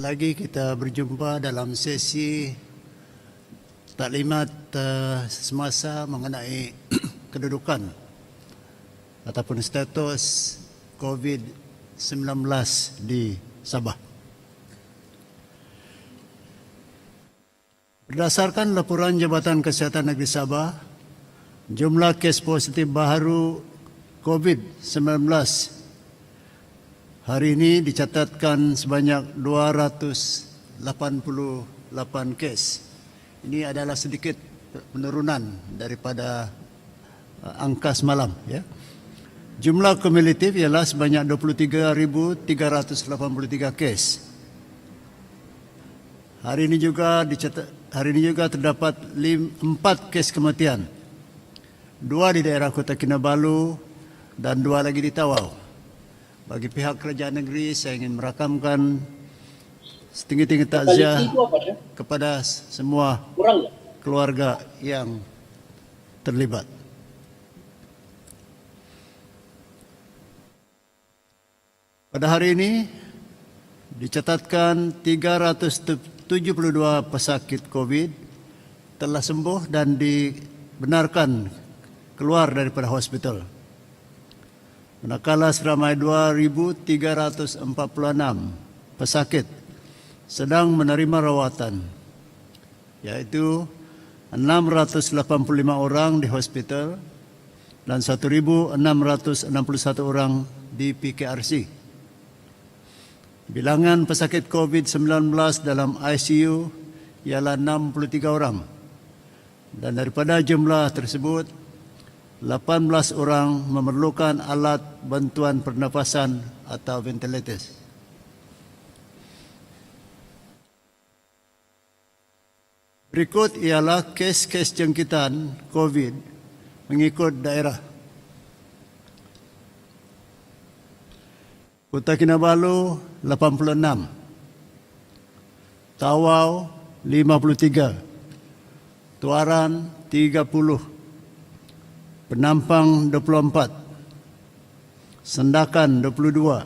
Lagi kita berjumpa dalam sesi taklimat semasa mengenai kedudukan ataupun status COVID-19 di Sabah. Berdasarkan laporan Jabatan Kesihatan Negeri Sabah, jumlah kes positif baru COVID-19 hari ini dicatatkan sebanyak 288 kes. Ini adalah sedikit penurunan daripada angka semalam. Ya. Jumlah kumulatif ialah sebanyak 23.383 kes. Hari ini juga terdapat 4 kes kematian. 2 di daerah Kota Kinabalu dan 2 lagi di Tawau. Bagi pihak kerajaan negeri, saya ingin merakamkan setinggi-tinggi takziah kepada semua keluarga yang terlibat. Pada hari ini dicatatkan 372 pesakit COVID telah sembuh dan dibenarkan keluar daripada hospital. Manakala seramai 2.346 pesakit sedang menerima rawatan, yaitu 685 orang di hospital dan 1.661 orang di PKRC. Bilangan pesakit COVID-19 dalam ICU ialah 63 orang. Dan daripada jumlah tersebut, 18 orang memerlukan alat bantuan pernafasan atau ventilators. Berikut ialah kes-kes jangkitan COVID mengikut daerah. Kota Kinabalu 86, Tawau 53, Tuaran 30, Penampang 24, Sendakan 22,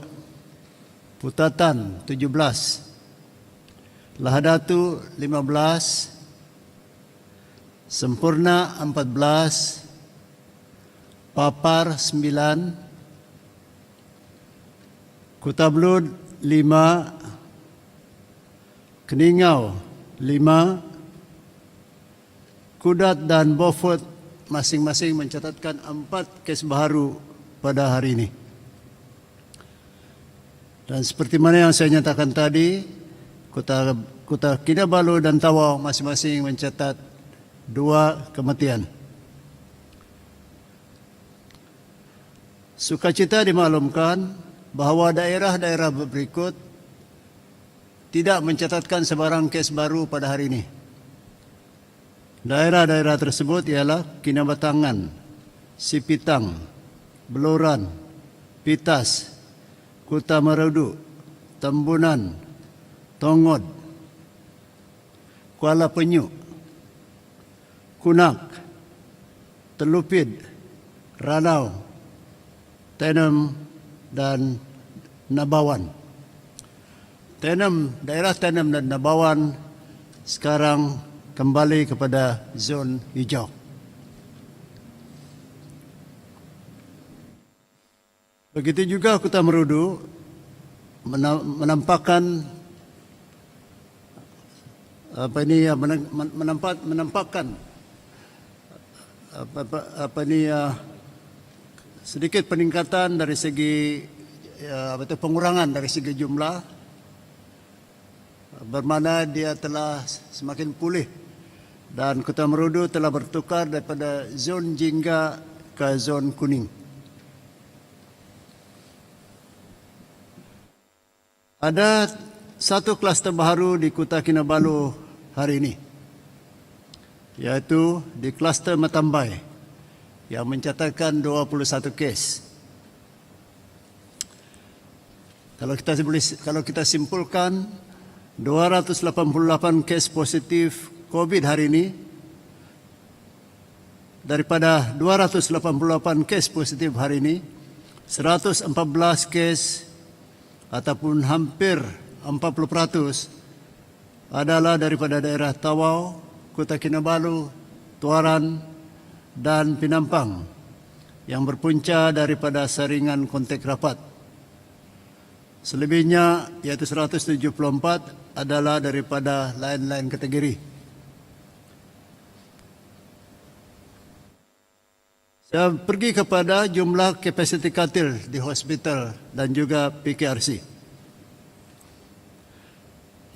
Putatan 17, Lahadatu 15, Sempurna 14, Papar 9, Kutablud 5, Keningau 5, Kudat dan Beaufort masing-masing mencatatkan 4 kes baru pada hari ini. Dan seperti mana yang saya nyatakan tadi, Kota Kinabalu dan Tawau masing-masing mencatat 2 kematian. Sukacita dimaklumkan bahawa daerah-daerah berikut tidak mencatatkan sebarang kes baru pada hari ini. Daerah-daerah tersebut ialah Kinabatangan, Sipitang, Beloran, Pitas, Kota Marudu, Tambunan, Tongod, Kuala Penyu, Kunak, Telupid, Ranau, Tenem dan Nabawan. Daerah Tenem dan Nabawan sekarang kembali kepada zon hijau. Begitu juga Kota Marudu menampakkan sedikit peningkatan dari segi pengurangan dari segi jumlah, bermakna dia telah semakin pulih. Dan Kota Marudu telah bertukar daripada zon jingga ke zon kuning. Ada satu kluster baru di Kota Kinabalu hari ini, yaitu di kluster Matambai yang mencatatkan 21 kes. Kalau kita simpulkan 288 kes positif COVID hari ini, daripada 288 kes positif hari ini, 114 kes ataupun hampir 40% adalah daripada daerah Tawau, Kota Kinabalu, Tuaran, dan Penampang yang berpunca daripada saringan kontak rapat. Selebihnya, iaitu 174, adalah daripada lain-lain kategori. Saya pergi kepada jumlah kapasiti katil di hospital dan juga PKRC.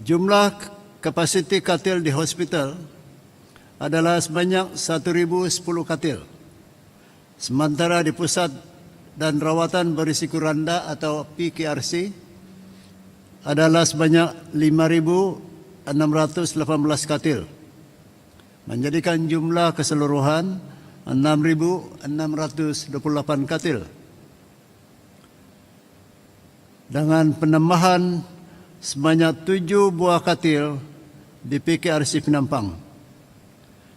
Jumlah kapasiti katil di hospital adalah sebanyak 1.010 katil. Sementara di pusat dan rawatan berisiko rendah atau PKRC adalah sebanyak 5.618 katil. Menjadikan jumlah keseluruhan 6.628 katil. Dengan penambahan sebanyak 7 buah katil di PKRC Penampang.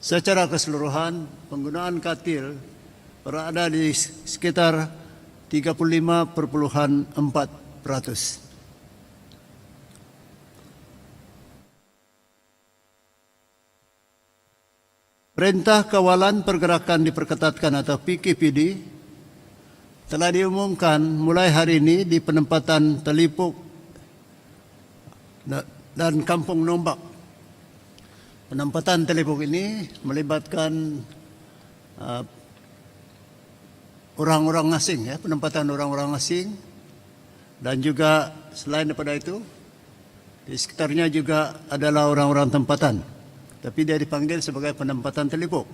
Secara keseluruhan, penggunaan katil berada di sekitar 35,4%. Perintah Kawalan Pergerakan Diperketatkan atau PKPD telah diumumkan mulai hari ini di penempatan Telipuk dan Kampung Nombak. Penempatan Telipuk ini melibatkan orang-orang asing, ya, penempatan orang-orang asing, dan juga selain daripada itu di sekitarnya juga adalah orang-orang tempatan. Tapi dia dipanggil sebagai penempatan Telipuk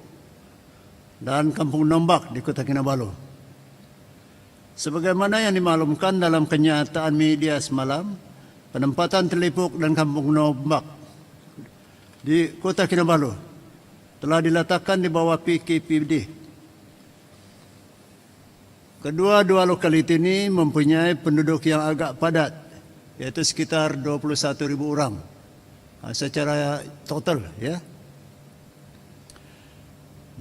dan Kampung Nombak di Kota Kinabalu. Sebagaimana yang dimaklumkan dalam kenyataan media semalam, penempatan Telipuk dan Kampung Nombak di Kota Kinabalu telah diletakkan di bawah PKPD. Kedua-dua lokaliti ini mempunyai penduduk yang agak padat, yaitu sekitar 21.000 orang. Secara total, ya.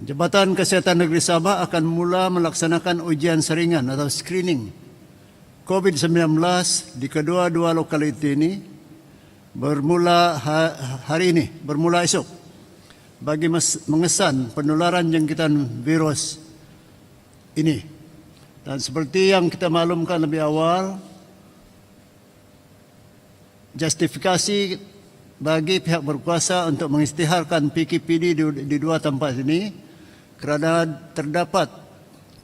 Jabatan Kesihatan Negeri Sabah akan mula melaksanakan ujian saringan atau screening COVID-19 di kedua-dua lokaliti ini bermula hari ini, bermula esok, bagi mengesan penularan jangkitan virus ini. Dan seperti yang kita maklumkan lebih awal, justifikasi bagi pihak berkuasa untuk mengisytiharkan PKPD di dua tempat ini kerana terdapat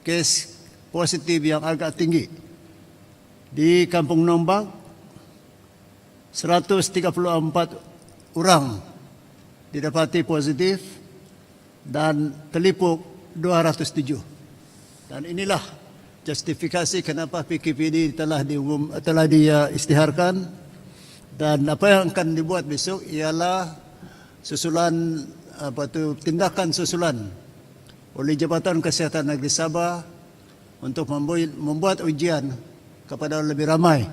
kes positif yang agak tinggi. Di Kampung Nombak, 134 orang didapati positif dan Telipuk 207. Dan inilah justifikasi kenapa PKPD telah diisytiharkan. Dan apa yang akan dibuat besok ialah susulan tindakan susulan oleh Jabatan Kesihatan Negeri Sabah untuk membuat ujian kepada lebih ramai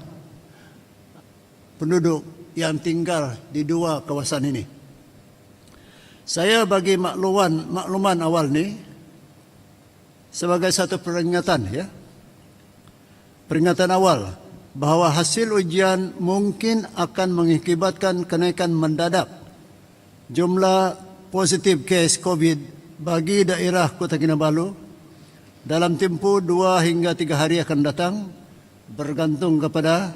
penduduk yang tinggal di dua kawasan ini. Saya bagi makluman awal ni sebagai satu peringatan, ya. Peringatan awal bahawa hasil ujian mungkin akan mengakibatkan kenaikan mendadak jumlah positif kes COVID bagi daerah Kota Kinabalu dalam tempoh 2 hingga 3 hari akan datang, bergantung kepada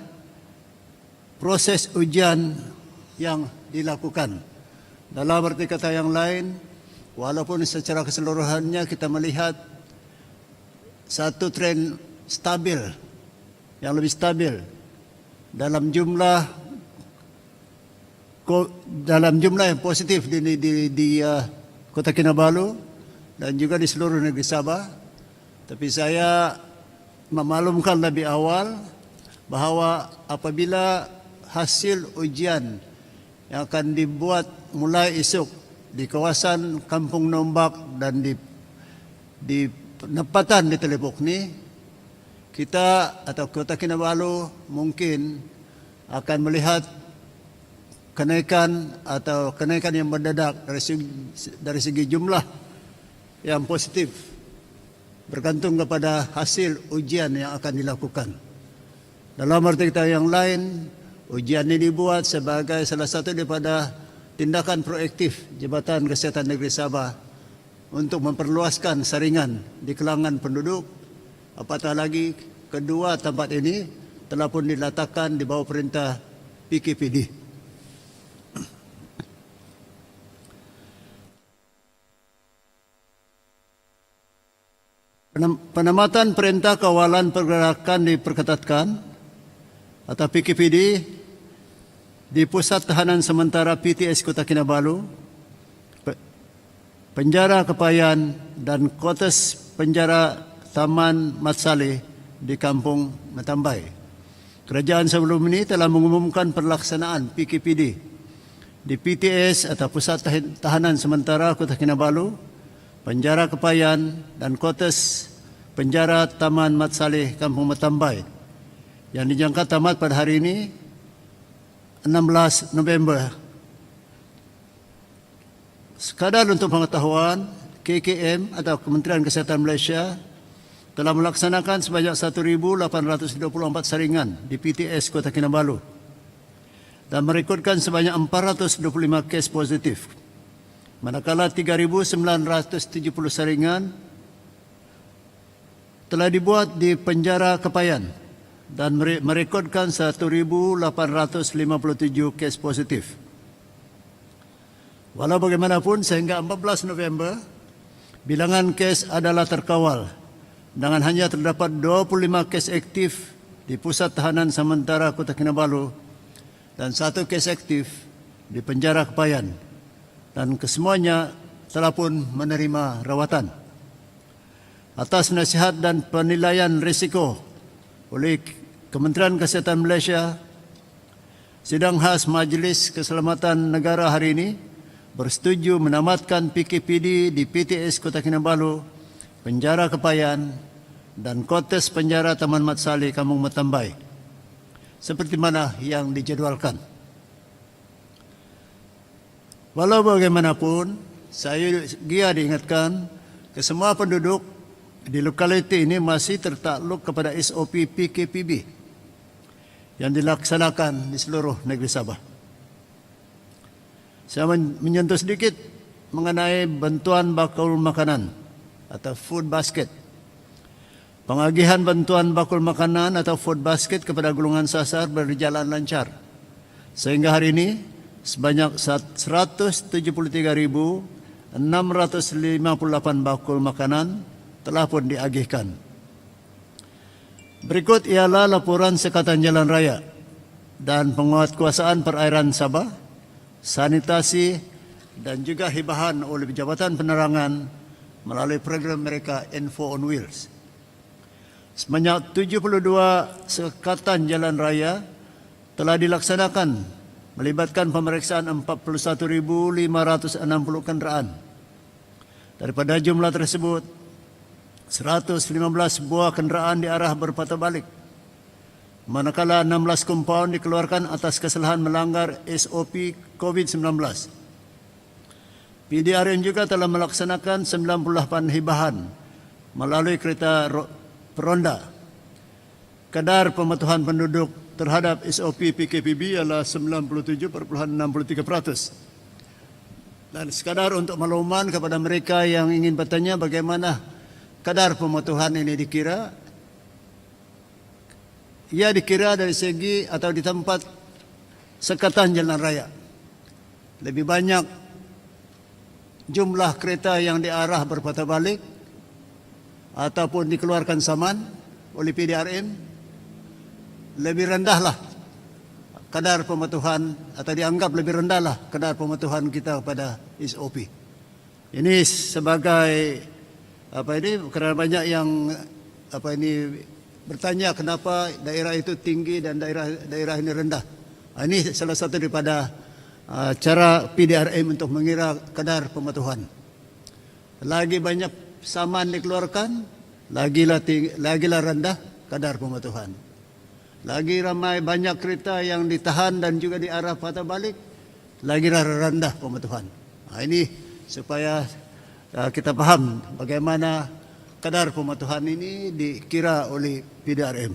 proses ujian yang dilakukan. Dalam arti kata yang lain, walaupun secara keseluruhannya kita melihat satu tren stabil, yang lebih stabil dalam jumlah yang positif di Kota Kinabalu dan juga di seluruh negeri Sabah. Tapi saya memaklumkan lebih awal bahawa apabila hasil ujian yang akan dibuat mulai esok di kawasan Kampung Nombak dan di penempatan di Telipuk ni, kita atau Kota Kinabalu mungkin akan melihat kenaikan yang mendadak dari segi jumlah yang positif, bergantung kepada hasil ujian yang akan dilakukan. Dalam arti kata yang lain, Ujian ini dibuat sebagai salah satu daripada tindakan proaktif Jabatan Kesihatan Negeri Sabah untuk memperluaskan saringan di kalangan penduduk. Apatah lagi kedua tempat ini telah pun diletakkan di bawah perintah PKPD. Penempatan perintah kawalan pergerakan diperketatkan atau PKPD di Pusat Tahanan Sementara PTS Kota Kinabalu, Penjara Kepayan dan Kotes Penjara Taman Mat Saleh di Kampung Matambai. Kerajaan sebelum ini telah mengumumkan pelaksanaan PKPD di PTS atau Pusat Tahanan Sementara Kota Kinabalu, Penjara Kepayan dan Kotes Penjara Taman Mat Saleh Kampung Matambai yang dijangka tamat pada hari ini 16 November. Sekadar untuk pengetahuan, KKM atau Kementerian Kesihatan Malaysia telah melaksanakan sebanyak 1,824 saringan di PTS Kota Kinabalu dan merekodkan sebanyak 425 kes positif. Manakala 3,970 saringan telah dibuat di Penjara Kepayan dan merekodkan 1,857 kes positif. Walau bagaimanapun, sehingga 14 November, bilangan kes adalah terkawal dengan hanya terdapat 25 kes aktif di Pusat Tahanan Sementara Kota Kinabalu dan 1 kes aktif di Penjara Kepayan, dan kesemuanya telah pun menerima rawatan. Atas nasihat dan penilaian risiko oleh Kementerian Kesihatan Malaysia, Sidang Khas Majlis Keselamatan Negara hari ini bersetuju menamatkan PKPD di PTS Kota Kinabalu, Penjara Kepayan dan Kotes Penjara Taman Mat Saleh Kampung Matambai seperti mana yang dijadualkan. Walau bagaimanapun, saya gia diingatkan kesemua penduduk di lokaliti ini masih tertakluk kepada SOP PKPB yang dilaksanakan di seluruh negeri Sabah. Saya menyentuh sedikit mengenai bantuan bakul makanan atau food basket. Pengagihan bantuan bakul makanan atau food basket kepada golongan sasar berjalan lancar. Sehingga hari ini sebanyak 173,658 bakul makanan telah pun diagihkan. Berikut ialah laporan Sekatan Jalan Raya dan Penguatkuasaan Perairan Sabah, sanitasi dan juga hibahan oleh Jabatan Penerangan melalui program mereka Info on Wheels. Sebanyak 72 sekatan jalan raya telah dilaksanakan melibatkan pemeriksaan 41,560 kenderaan. Daripada jumlah tersebut, 115 buah kenderaan diarah berpatah balik, manakala 16 kompaun dikeluarkan atas kesalahan melanggar SOP COVID-19. PDRM juga telah melaksanakan 98 hibahan melalui kereta peronda. Kadar pematuhan penduduk terhadap SOP PKPB ialah 97.63%. Dan sekadar untuk makluman kepada mereka yang ingin bertanya bagaimana kadar pematuhan ini dikira, ia dikira dari segi atau di tempat sekatan jalan raya. Lebih banyak jumlah kereta yang diarah berpatah balik ataupun dikeluarkan saman oleh PDRM, lebih rendahlah kadar pematuhan atau dianggap lebih rendahlah kadar pematuhan kita kepada SOP. Ini sebagai kerana banyak yang bertanya kenapa daerah itu tinggi dan daerah ini rendah. Ini salah satu daripada cara PDRM untuk mengira kadar pematuhan. Lagi banyak saman dikeluarkan, lagilah rendah kadar pematuhan. Lagi ramai banyak kereta yang ditahan dan juga diarah patah balik, lagilah rendah pematuhan. Ini supaya kita paham bagaimana kadar pematuhan ini dikira oleh PDRM.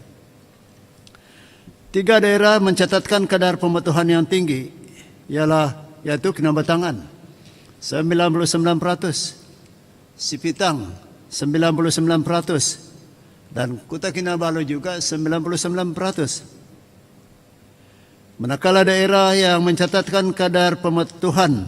3 daerah mencatatkan kadar pematuhan yang tinggi, yaitu Kinabatangan 99%, Sipitang 99%, dan Kota Kinabalu juga 99%. Manakala daerah yang mencatatkan kadar pematuhan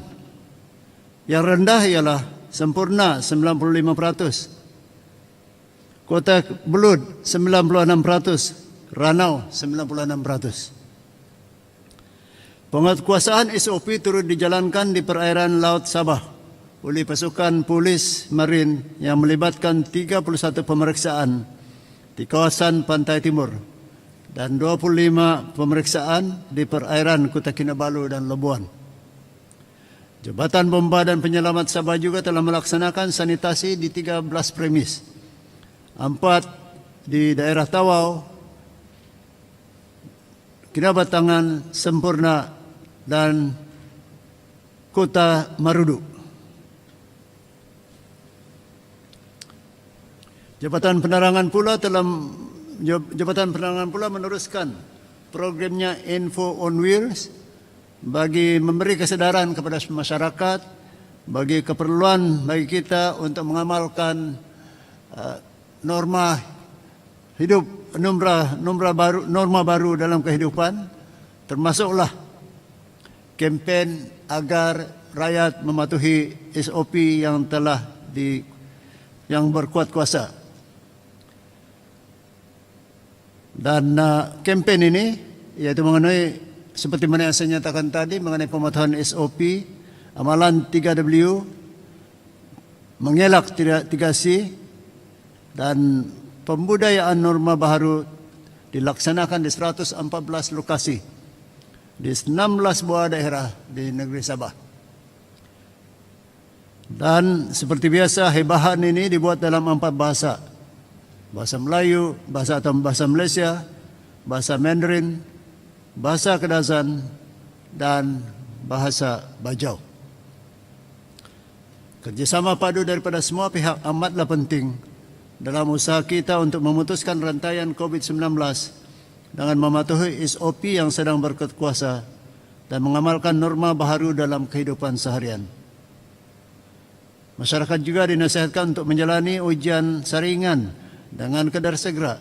yang rendah ialah Sempurna 95%, Kota Belud 96%, Ranau 96%. Penguatkuasaan SOP turut dijalankan di perairan Laut Sabah oleh pasukan polis marin yang melibatkan 31 pemeriksaan di kawasan pantai timur dan 25 pemeriksaan di perairan Kota Kinabalu dan Labuan. Jabatan Bomba dan Penyelamat Sabah juga telah melaksanakan sanitasi di 13 premis, 4 di daerah Tawau, Kinabatangan, Sempurna, dan Kota Marudu. Jabatan Penerangan pula meneruskan programnya Info on Wheels bagi memberi kesedaran kepada masyarakat bagi keperluan bagi kita untuk mengamalkan norma hidup, norma baru dalam kehidupan, termasuklah kempen agar rakyat mematuhi SOP yang telah yang berkuat kuasa. Dan kempen ini yaitu mengenai seperti mana yang saya nyatakan tadi mengenai pematuhan SOP, amalan 3W, mengelak 3C, dan pembudayaan norma baru dilaksanakan di 114 lokasi di 16 buah daerah di negeri Sabah. Dan seperti biasa, hebahan ini dibuat dalam 4 bahasa. Bahasa Melayu, bahasa Malaysia, bahasa Mandarin, bahasa Kedasan, dan bahasa Bajau. Kerjasama padu daripada semua pihak amatlah penting dalam usaha kita untuk memutuskan rantaian COVID-19 dengan mematuhi SOP yang sedang berkuat kuasa dan mengamalkan norma baru dalam kehidupan seharian. Masyarakat juga dinasihatkan untuk menjalani ujian saringan dengan kadar segera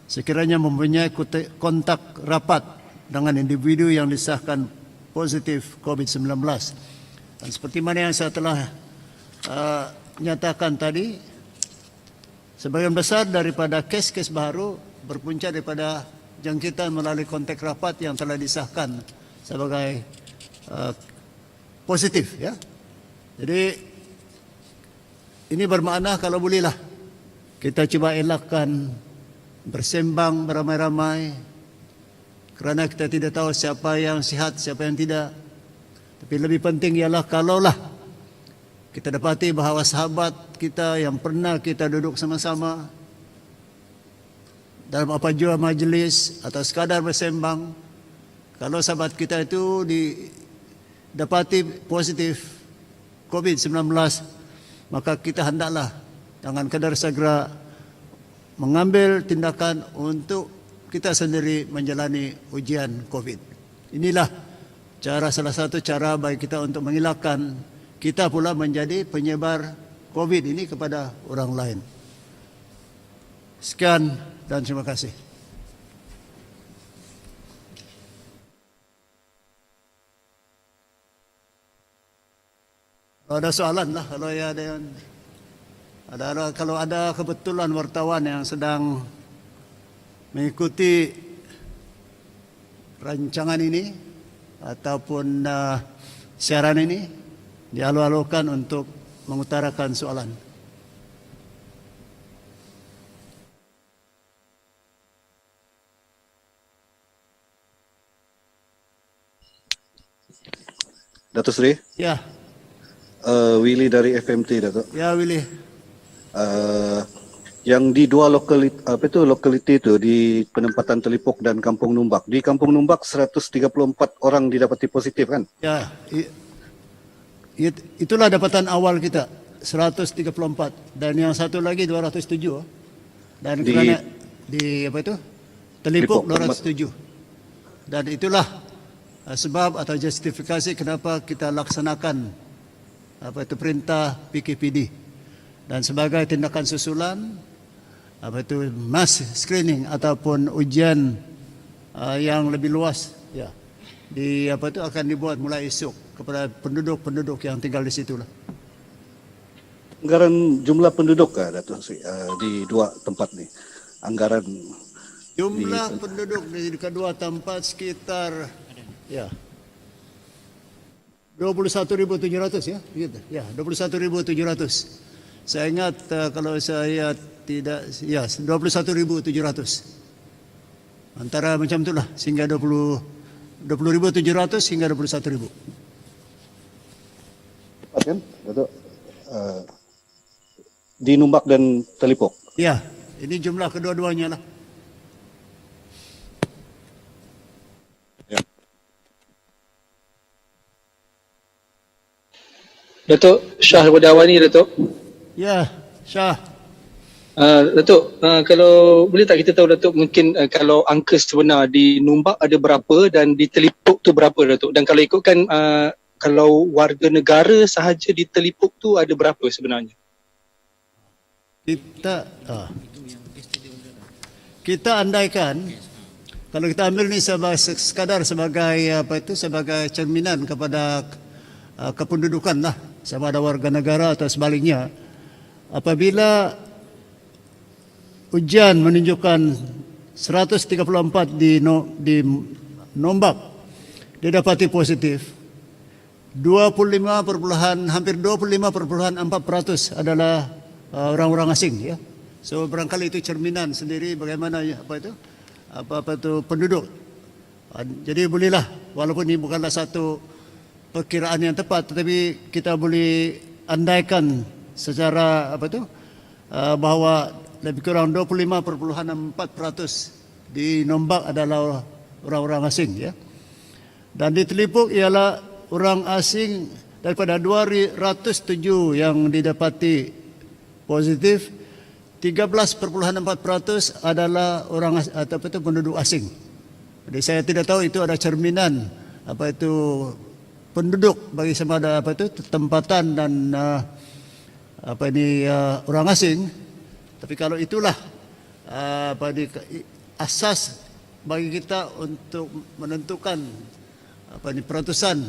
sekiranya mempunyai kontak rapat dengan individu yang disahkan positif COVID-19. Dan seperti mana yang saya telah nyatakan tadi, sebagian besar daripada kes-kes baru berpunca daripada jangkitan melalui kontak rapat yang telah disahkan sebagai positif, ya. Jadi ini bermakna kalau bolehlah kita cuba elakkan bersembang beramai-ramai kerana kita tidak tahu siapa yang sihat, siapa yang tidak. Tapi lebih penting ialah kalaulah kita dapati bahawa sahabat kita yang pernah kita duduk sama-sama dalam apa jua majlis atau sekadar bersembang, kalau sahabat kita itu didapati positif COVID-19, maka kita hendaklah dengan kadar segera mengambil tindakan untuk kita sendiri menjalani ujian COVID. Inilah salah satu cara bagi kita untuk mengelakkan kita pula menjadi penyebar COVID ini kepada orang lain. Sekian dan terima kasih. Ada soalan lah kalau ya ada yang kalau ada kebetulan wartawan yang sedang mengikuti rancangan ini ataupun siaran ini, dialu-alukan untuk mengutarakan soalan. Datuk Seri? Ya. Willy dari FMT, Datuk. Ya, Willy. Yang di dua lokaliti itu di penempatan Telipok dan Kampung Numbak. Di Kampung Numbak 134 orang didapati positif, kan? Ya, itulah dapatan awal kita, 134, dan yang satu lagi 207. Dan kerana di apa itu? Telipok 207. Dan itulah sebab atau justifikasi kenapa kita laksanakan perintah PKPD. Dan sebagai tindakan susulan mass screening ataupun ujian yang lebih luas ya akan dibuat mulai esok kepada penduduk-penduduk yang tinggal di situ lah. Anggaran jumlah penduduk Datuk Seri di dua tempat ni. Anggaran jumlah penduduk di kedua tempat sekitar 21.700 ya. Begitu. Ya, 21.700. Saya ingat kalau saya tidak 21.700. Antara macam itulah sehingga 20.700 hingga 21.000. Tepat kan, Datuk? Di Numbak dan Telipok. Ya, ini jumlah kedua-duanya lah. Ya. Datuk Shah Wadawani, Datuk. Ya, Shah. Datuk, kalau boleh tak kita tahu Datuk mungkin kalau angka sebenar di Numbak ada berapa dan di Telipok tu berapa Datuk? Dan kalau ikutkan kalau warga negara sahaja di Telipok tu ada berapa sebenarnya? Kita andaikan kalau kita ambil ni sekadar sebagai sebagai cerminan kepada kependudukan lah, sama ada warga negara atau sebaliknya. Apabila ujian menunjukkan 134 di Numbak didapati positif, hampir 25,4% adalah orang-orang asing ya. So barangkali itu cerminan sendiri bagaimana penduduk. Jadi bolehlah walaupun ini bukanlah satu perkiraan yang tepat, tetapi kita boleh andaikan secara bahawa lebih kurang 25,4% di Numbak adalah orang-orang asing ya. Dan di Telipok ialah orang asing daripada 207 yang didapati positif, 13,4% adalah orang penduduk asing. Jadi saya tidak tahu itu ada cerminan penduduk bagi sama ada tempatan dan orang asing. Tapi kalau itulah asas bagi kita untuk menentukan peratusan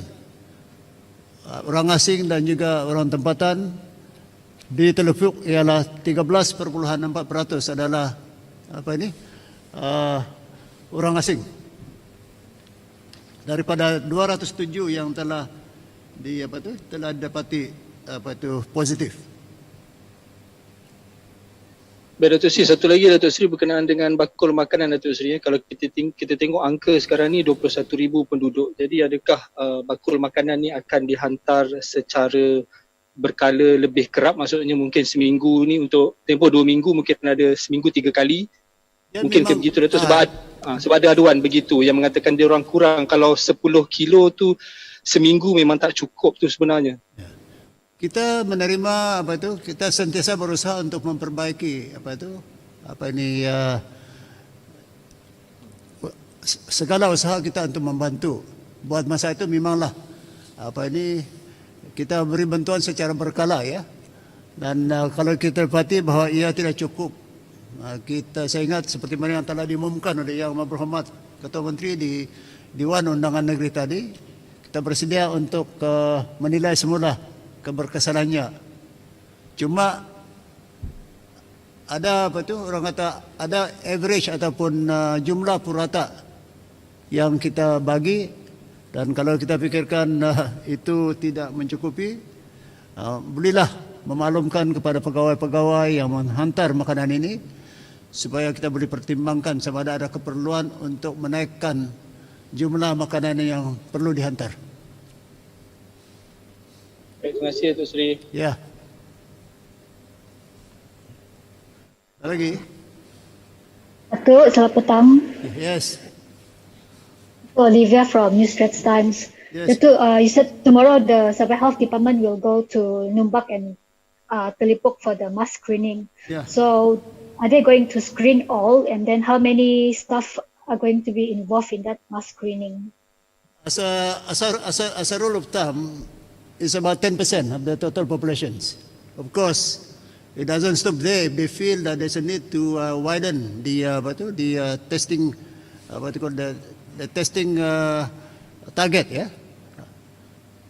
orang asing dan juga orang tempatan di Telipok ialah 13,4% adalah orang asing daripada 207 yang telah telah didapati positif. Baik Datuk Seri, satu lagi Datuk Seri berkenaan dengan bakul makanan Datuk Seri. Kalau kita tengok angka sekarang ni 21,000 penduduk. Jadi adakah bakul makanan ni akan dihantar secara berkala lebih kerap? Maksudnya mungkin seminggu ni untuk tempoh 2 minggu mungkin ada seminggu 3 kali. Ya, mungkin memang, begitu Datuk sebab ada aduan begitu yang mengatakan dia orang kurang kalau 10 kilo tu seminggu memang tak cukup tu sebenarnya. Ya. Kita menerima kita sentiasa berusaha untuk memperbaiki segala usaha kita untuk membantu. Buat masa itu memanglah kita beri bantuan secara berkala ya. Dan kalau kita dapati bahawa ia tidak cukup, saya ingat seperti mana yang telah diumumkan oleh Yang Berhormat Ketua Menteri di Dewan Undangan Negeri tadi, kita bersedia untuk menilai semula keberkesanannya. Cuma ada orang kata ada average ataupun jumlah purata yang kita bagi, dan kalau kita fikirkan itu tidak mencukupi, bolehlah memaklumkan kepada pegawai-pegawai yang menghantar makanan ini supaya kita boleh pertimbangkan sama ada keperluan untuk menaikkan jumlah makanan yang perlu dihantar. Baik, terima kasih Datuk Seri. Ya. Lagi? Datuk, selamat petang. Yes. Olivia from News Straits Times. Yes. Datuk, you said tomorrow the Survey Health Department will go to Numbak and Telipok for the mass screening. Yeah. So, are they going to screen all, and then how many staff are going to be involved in that mass screening? As a rule of thumb, it's about 10% of the total populations. Of course, it doesn't stop there. If they feel that there's a need to widen the testing, the testing target, yeah.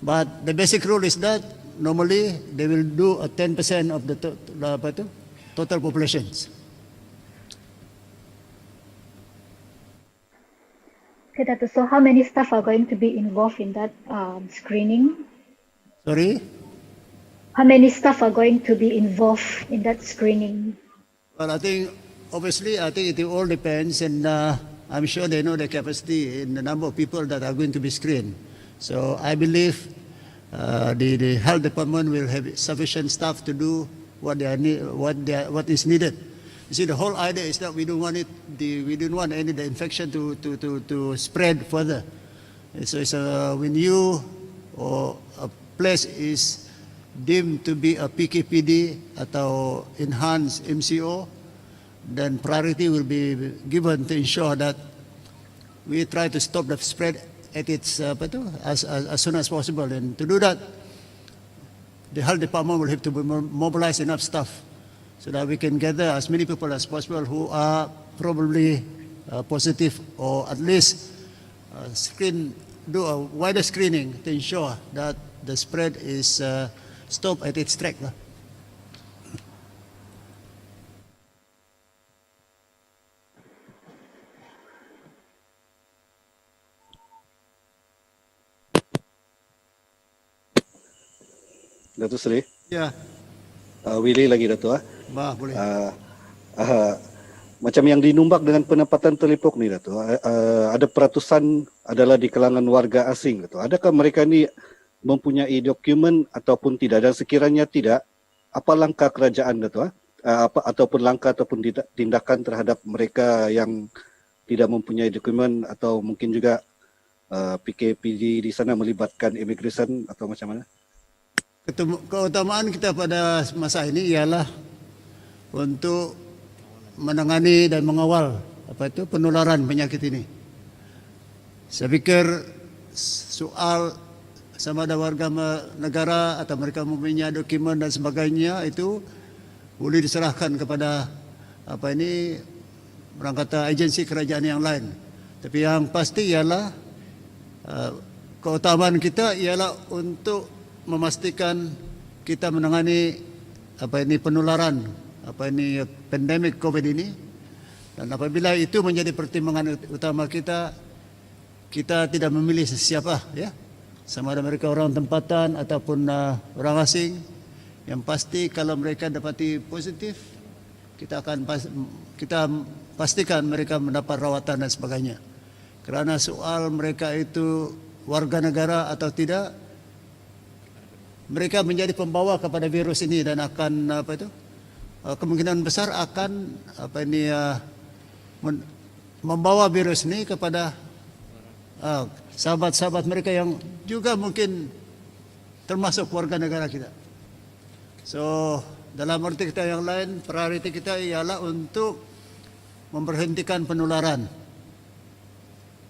But the basic rule is that normally they will do a 10% of the total populations. Okay, Dato', so how many staff are going to be involved in that screening? Sorry? How many staff are going to be involved in that screening? Well, I think it all depends, and I'm sure they know the capacity in the number of people that are going to be screened. So I believe the health department will have sufficient staff to do what is needed. You see, the whole idea is that we don't want the infection to spread further. So when you or a place is deemed to be a PKPD atau enhanced MCO, then priority will be given to ensure that we try to stop the spread at its as soon as possible. And to do that, the health department will have to mobilize enough staff so that we can gather as many people as possible who are probably positive, or at least do a wider screening to ensure that the spread is stopped at its track. Datuk Seri, Ya, Willy lagi Datuk. boleh. Macam yang di Numbak dengan penempatan telipuk ni Datuk, ada peratusan adalah di kalangan warga asing Datuk. Adakah mereka ni mempunyai dokumen ataupun tidak, dan sekiranya tidak, apa langkah kerajaan Datuk? Ataupun langkah ataupun tindakan terhadap mereka yang tidak mempunyai dokumen, atau mungkin juga PKPD di sana melibatkan immigration atau macam mana? Keutamaan kita pada masa ini ialah untuk menangani dan mengawal penularan penyakit ini. Saya pikir soal sama ada warga negara atau mereka mempunyai dokumen dan sebagainya itu boleh diserahkan kepada orang kata agensi kerajaan yang lain. Tapi yang pasti ialah keutamaan kita ialah untuk memastikan kita menangani penularan pandemik COVID ini, dan apabila itu menjadi pertimbangan utama kita, kita tidak memilih sesiapa, ya, sama ada mereka orang tempatan ataupun orang asing. Yang pasti kalau mereka dapati positif, kita pastikan mereka mendapat rawatan dan sebagainya. Kerana soal mereka itu warga negara atau tidak, mereka menjadi pembawa kepada virus ini dan akan kemungkinan besar akan membawa virus ini kepada sahabat-sahabat mereka yang juga mungkin termasuk warga negara kita. So, dalam arti kita yang lain, prioriti kita ialah untuk memberhentikan penularan.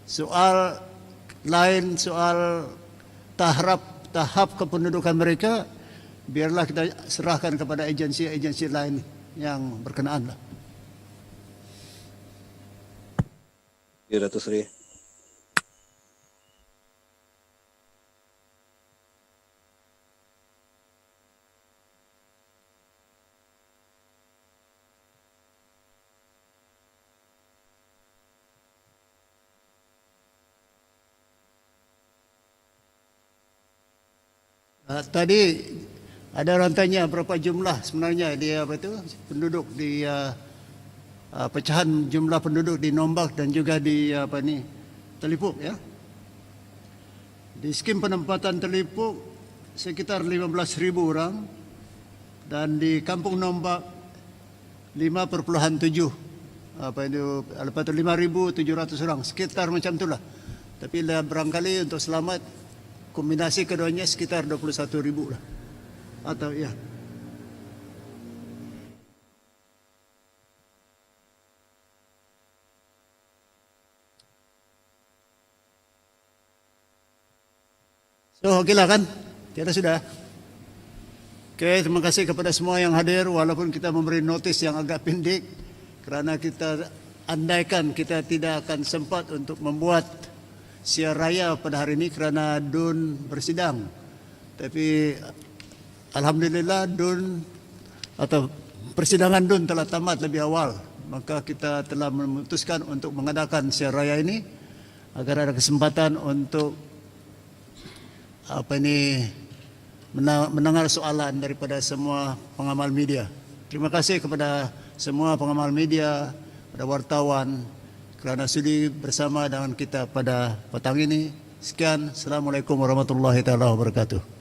Soal lain, soal tahap kependudukan mereka, biarlah kita serahkan kepada agensi-agensi lain yang berkenaan. Ya, Datuk Seri. Tadi ada orang tanya berapa jumlah sebenarnya penduduk di pecahan jumlah penduduk di Nombak dan juga di Telipuk, ya. Di skim penempatan Telipuk sekitar 15.000 orang, dan di Kampung Nombak 5,7 5.700 orang, sekitar macam itulah. Tapi barangkali untuk selamat kombinasi keduanya sekitar 21.000 lah. Atau ya. So, okey lah kan? Tiada sudah. Okey, terima kasih kepada semua yang hadir walaupun kita memberi notis yang agak pendek kerana kita andaikan kita tidak akan sempat untuk membuat siar raya pada hari ini kerana DUN bersidang. Tapi alhamdulillah DUN atau persidangan DUN telah tamat lebih awal. Maka kita telah memutuskan untuk mengadakan siar raya ini agar ada kesempatan untuk mendengar soalan daripada semua pengamal media. Terima kasih kepada semua pengamal media, pada wartawan kerana sudi bersama dengan kita pada petang ini. Sekian, Assalamualaikum warahmatullahi taala wabarakatuh.